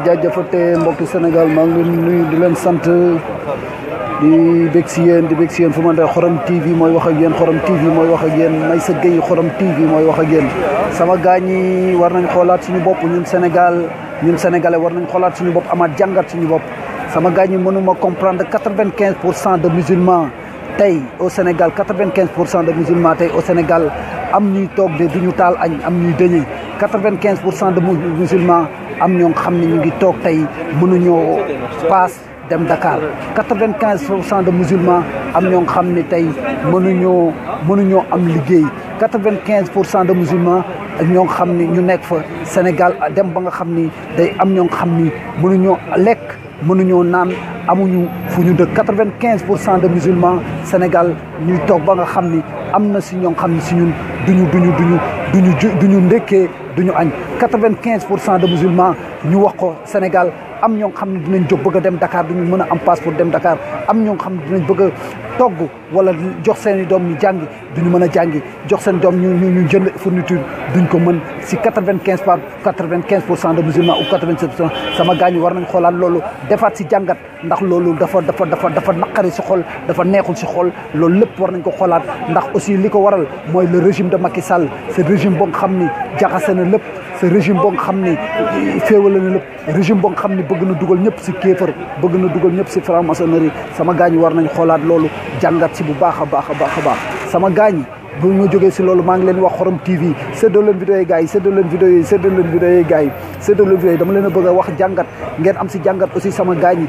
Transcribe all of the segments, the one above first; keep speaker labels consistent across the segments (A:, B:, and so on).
A: jaajëfate mbokki Sénégal maa ngi leen nuyu di leen sant di bég si yéen fu ma ne Xorom TV mooy wax ak yéen Xorom TV mooy wax ak yéen Maysa Gueye Xorom TV mooy wax ak yéen sama gaañ yi war nañ xoolaat suñu bopp ñun sénégalais war nañ xoolaat suñu bopp amaat jàngat suñu bopp sama gaañ yi mënuma comprendre 95% de musulmans tey au Sénégal 95% de musulmans tey au Sénégal am ñuy toog de duñu taal añ am ñuy dëñee 95% de musulmans am ñoo xam ne ñu ngi toog tey mënuñoo paas dem Dakar 95% de musulmans am ñoo xam ne tey mënuñoo am liggéey 95% de musulmans ñoo xam ne ñu nekk fa Sénégal dem ba nga xam ni day am ñoo xam ni mënuñoo lekk mënuñoo naan amuñu fu ñu dëkk 95% de musulmans Sénégal ñuy toog ba nga xam ni am na si ñoo xam ne si ñun duñu ndekkee duñu añ 95% de musulmans ñu wax ko Sénégal am ñoo xam ne dinañ jóg bëgg a dem Dakar duñu mën a am passeport dem Dakar am ñoo xam ne dinañ bëgg a togg wala jox seen i doom ñu jàngi duñu mën a jàngi jox seen doom ñu jënd fourniture duñ ko mën si 95% de musulmans ou 87% sama gaañ yi war nañ xoolaat loolu defaat si jàngat ndax loolu dafa naqari si xol dafa neexul si xol loolu lépp war nañ ko xoolaat ndax aussi li ko waral mooy le régime de Macky Sall ce régime boo nga xam ni jaxase na lépp ce régime boo nga xam ni féewale na lépp régime boo nga xam ni bëgg na dugal ñëpp si kéefër bëgg na dugal ñëpp si franc-maçonnerie sama gaañ yi war nañ xoolaat loolu jàngat si bu baax a baax sama gaañ yi bu ma jógee si loolu maa ngi leen wax Xorom TV séddoo leen vidéo yi gars yi séddoo leen vidéo yi dama leen a bëgg a wax jàngat ngeen am si jàngat aussi sama gaañ yi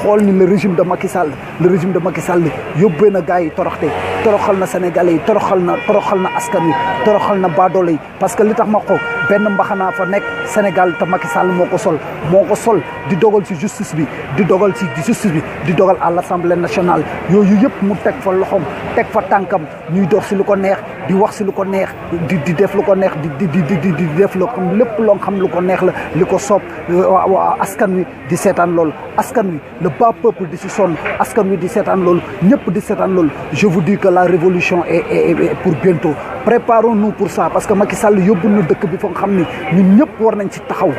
A: xool ni le régime de Macky Sall yóbbee na gars yi toroxal na Sénégalais yi toroxal na askan wi toroxal na baadoole yi parce que li tax ma ko benn mbaxanaa fa nekk Sénégal te Macky Sall moo ko sol di dogal ci justice bi di dogal à l'Assemblée nationale yooyu yëpp mu teg fa loxoom teg fa tànkam ñuy dox si lu ko neex di wax si lu ko neex di def lu ko neex di def lu xam lépp loo xam lu ko neex la li ko soob askan wi di seetaan loolu askan wi le bas peuple di si sonn askan wi di seetaan loolu ñëpp di seetaan loolu je vous dis que la révolution est pour bientôt préparons-nous pour ça parce que Macky Sall yóbbu na dëkk bi fa nga xam ni ñun ñëpp war nañ ci taxaw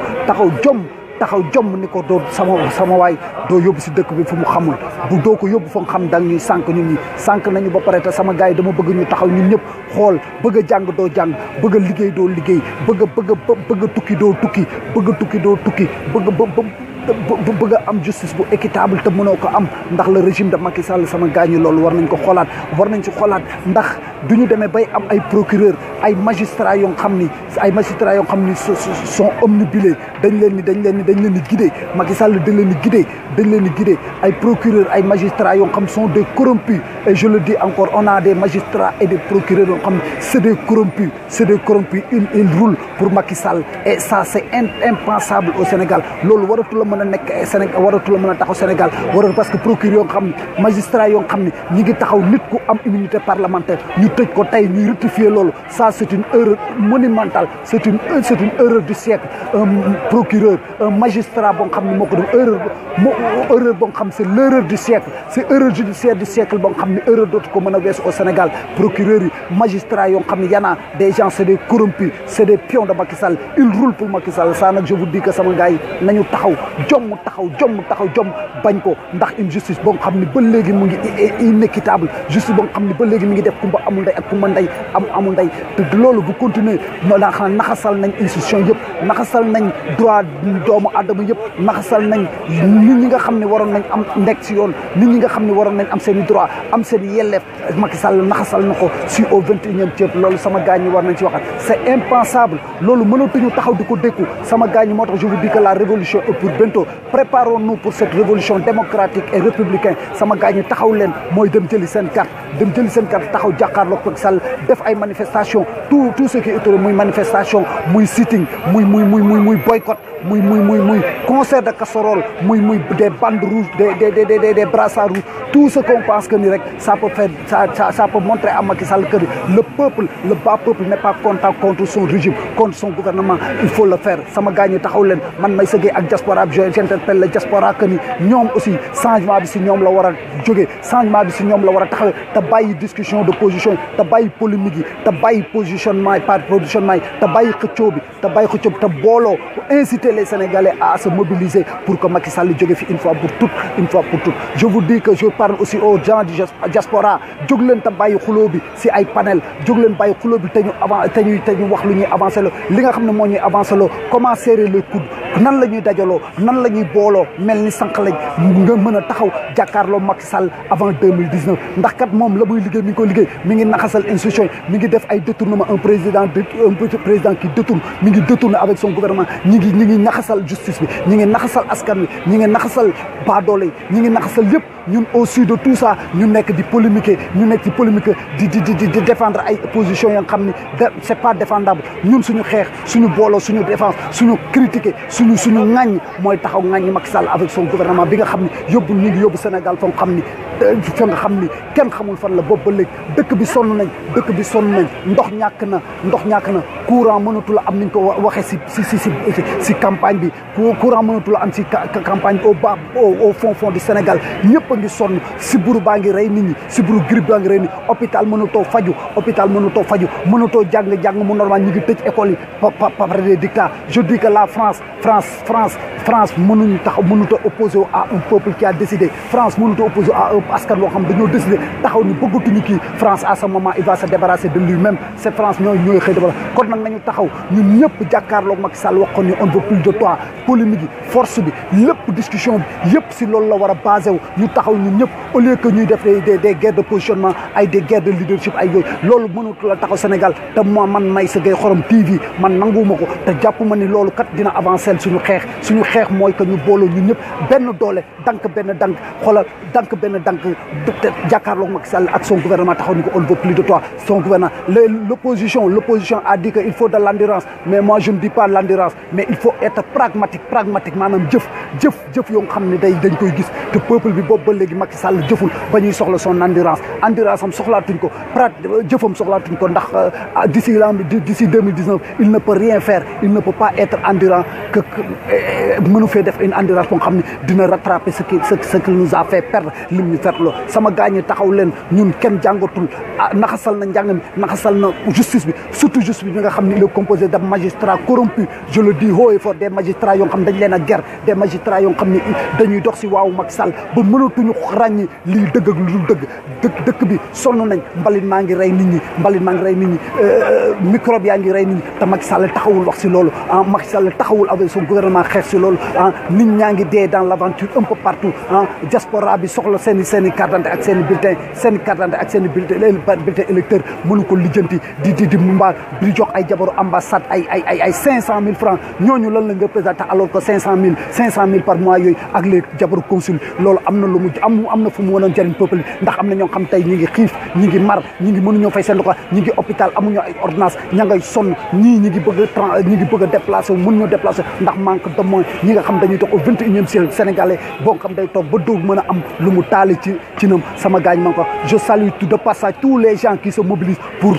A: jomm ni ko doo sama waay doo yóbbu si dëkk bi fu mu xamul bu doo ko yóbbu fa nga xam dang ñuy sànq ñun ñi sànq nañu ba pare te sama gars yi dama bëgg ñu taxaw ñun ñëpp xool bëgg a jàng doo jàng bëgg a liggéey doo liggéey bëgg a tukki doo tukki bëgg a am justice bu équitable te mënoo ko am ndax le régime de Macky Sall sama gaañu loolu war nañ ko xoolaat war nañ ci xoolaat ndax duñu demee bay am ay procureur ay magistrats yoo xam ni sont omnibulés dañ leen ni guidé Macky Sall dañ leen ni guidé ay procureur ay magistrats yoo xam sont des corrompus et je le dis encore on a des magistrats et des procureurs yoo xam c'est des corrompus ils roulent pour Macky Sall et ça c'est impensable au Sénégal loolu waratu la mën a nekk Sénégal waratu la mën a taxaw Sénégal parce que procureur yoo xam ne magistrat yoo xam ne ñi ngi taxaw nit ku am immunité parlementaire ñu tëj ko tey ñuy rectifier loolu ça c'est une erreur monumentale c'est une erreur du siècle un procureur un magistrat boo xam ne moo ko def erreur boo xam c'est l'erreur du siècle c'est erreur judiciaire du siècle boo xam ne erreur dootu ko mën a weesu au Sénégal procureur yi magistrat yoo xam ne yana des gens c'est des corrompus c'est des pions de Macky Sall ils roulent pour Macky Sall ça nag je vous dis que sama gars yi nañu taxaw jom bañ ko ndax une justice boo xam ne ba léegi mu ngi inéquitable justice boo xam ne ba léegi mi ngi def kumba amul ndey ak kumba ndey amul ndey te loolu bu continuer daa xam naxasal nañ institution yëpp naxasal nañ droit doomu aadama yëpp naxasal nañ nit ñi nga xam ne waroon nañ am nekk si yoon nit ñi nga xam ne waroon nañ am seen i droit am seen i yelleef Macky Sall naxasal na ko si au 21e siècle loolu sama gars ñi war nañ ci waxat c'est impensable loolu mënatuñu taxaw di ko dékku sama gars ñi moo tax je vous dis que la révolution est pour bientôt préparons-nous pour cette révolution démocratique et républicaine sama gars ñi taxaw leen mooy dem jëli seen carte taxaw jàkkaarloog Macky Sall def ay manifestation tout ce qui est autour muy manifestation muy sitting muy boycott muy concert de casserole muy des bandes rouges des brassards rouges tout ce qu'on pense que ni rek ça peut montrer à Macky Sall que le bas peuple n'est pas content contre son régime contre son gouvernement il faut le faire sama gars ñi taxaw leen man may sëggee ak diaspora bi j'interpelle la diaspora que ni ñoom aussi changement bi si ñoom la war a jógee changement bi si ñoom la war a taxawee te bàyyi discussion de position yi te bàyyi polémique yi te bàyyi positionnement yi par positionnement yi te bàyyi xëccoo bi te booloo inciter les Sénégalais à se mobiliser pour que Macky Sall jóge fi une fois pour toutes je vous dis que je parle aussi aux gens du diaspora jóg leen te bàyyi xuloo bi si ay panel jóg leen bàyyi xuloo bi te ñu wax lu ñuy avancé lo li nga xam ne moo ñuy avancé lo comment serrer les coudes nan la ñuy dajaloo nan la ñuy booloo mel ni sànq lañ nga mën a taxaw jàkkaarloo Macky Sall avant 2019 ndax kat moom la muy liggéey mi ngi ko liggéey mi ngi naxasal institution yi mi ngi def ay détournement un président qui détourne mi ngi détourne avec son gouvernement ñi ngi naxasal justice bi ñi ngi naxasal askan wi ñi ngi naxasal baadoole yi ñi ngi naxasal yëpp ñun au sud de tout ça ñu nekk di polémiquer di défendre ay positions yoo xam ni c'est pas défendable ñun suñu xeex suñu booloo suñu défense suñu critiquer suñu ŋàññ mooy taxaw ŋàññ Macky Sall avec son gouvernement bi nga xam ni ñu ngi yóbbu Sénégal fa nga xam ni kenn xamul fan la boobu ba léegi dëkk bi sonn nañ ndox ñàkk na courant mënatu la am niñ ko waxee si campagne bi courant mënatu la am si campagne au fond du Sénégal ñëpp a ngi sonn sibbiru baa ngi rey nit ñi sibbiru grippe baa ngi rey nit ñi hôpital mënatoo faju mënatoo jàng mu normal ñi ngi tëj école yi par des dictats je dis que la France mënuñu a opposé à un peuple qui a décidé France mënut a opposé à un askan boo xam dañoo décidé taxaw ni bëggatuñu kii France à ce moment il va se débarrasser de lui-même c'est France ñooy xëy débarrasser kon nag nañu taxaw ñun ñëpp jàkkaarloog Macky Sall wax ko ni on ne veut plus de toi polémique yi force bi lépp discussion bi yëpp si loolu la war a basé wu ñu taxaw ñun ñëpp au lieu que ñuy def des guerres de positionnement ay des guerres de leadership ay yooyu loolu mënatu la taxaw Sénégal te man Meissa Gueye Xorom TV man nanguwuma ko te jàpp ma ni loolu kat dina avancer suñu xeex mooy que ñu booloo ñun ñëpp benn doole dank jàkkaarloog Macky Sall ak son gouvernement taxaw ni ko on ne veut plus de toi son gouvernement l'opposition a dit que il faut de l'endurance mais moi je ne dis pas l'endurance mais il faut être pragmatique maanaam jëf yoo nga xam ne dañ koy gis te peuple bi boobu ba léegi Macky Sall jëful ba ñuy soxla son endurance am soxlaatuñ ko jëfam soxlaatuñ ko ndax d'ici 2019 il ne peut rien faire il ne peut pas être endurant que mënu fee def une endurance boo xam ne dina rattraper ce qui nous a fait perdre lim ñu ferloo sama gaañi taxaw leen ñun kenn jàngatul naxasal na njàng mi naxasal na justice bi surtout justice bi nga xam ne il est composé de magistrats corrompus je le dis haut et fort des magistrats yoo xam dañ leen a ger des magistrats yoo xam ne dañuy dox si waawu Macky Sall ba mënatuñu ràññi lii dëgg ak lu dul dëgg bi sonn nañ mbalit maa ngi rey nit ñi microbe yaa ngi rey nit ñi te Macky Sall taxawul wax si loolu Macky Sall taxawul avec son gouvernement xeex si loolu nit ñaa ngi dee dans l'aventure un peu partout diaspora bi soxla seen i carte d'identité ak seen i bulletin électeur mënu ko lijjanti di mbaa di jox ay jabaru ambassade ay 500 000 francs ñooñu lan la nga représenté alors que 500 000 par mois yooyu ak les jabaru consul loolu am na lu mu am na fu mu mënoon jëriñ peuple ndax am na ñoo xam tey ñi ngi xiif ñi ngi mar ñi ngi mënuñoo fay seen loxo ñi ngi hôpital amuñu ay ordonnance ña ngay sonn ñi ngi bëgg a déplacé wu mënuñoo déplacé ndax manque de moyens ñi nga xam dañuy dox au 21e siècle sénégalais boo xam day toog ba doog mën a am lu mu taali ci nam sama gaañ man ko je salue de passage tous les gens qui se mobilisent pour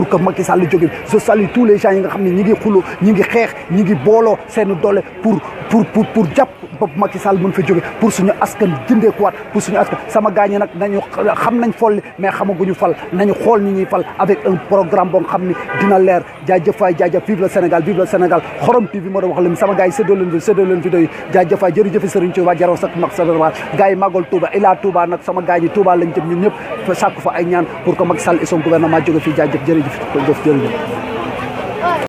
A: que Macky Sall jóge je salue tous les gens yi nga xam ne ñi ngi xuloo ñi ngi xeex ñi ngi booloo seen doole pour jàpp ba Macky Sall mën fa jóge pour suñu askan jëndeekuwaat pour suñu askan sama gaañ nag nañu xam nañ folli mais xamaguñu fal nañu xool ni ñuy fal avec un programme boo xam ni dina leer jaajëfaay vive le Sénégal Xorom TV moo doon wax la sama gars yi séddoo leen vidéo yi jaajëfaay jërëjëf Serigne Touba jaraw sax mag sa gars yi màggal Touba ila Touba nag sama gars yi Touba lañ jëm ñun ñëpp sàkku fa ay ñaan pour que Macky Sall et son gouvernement jóge fii jaajëf jërëjëf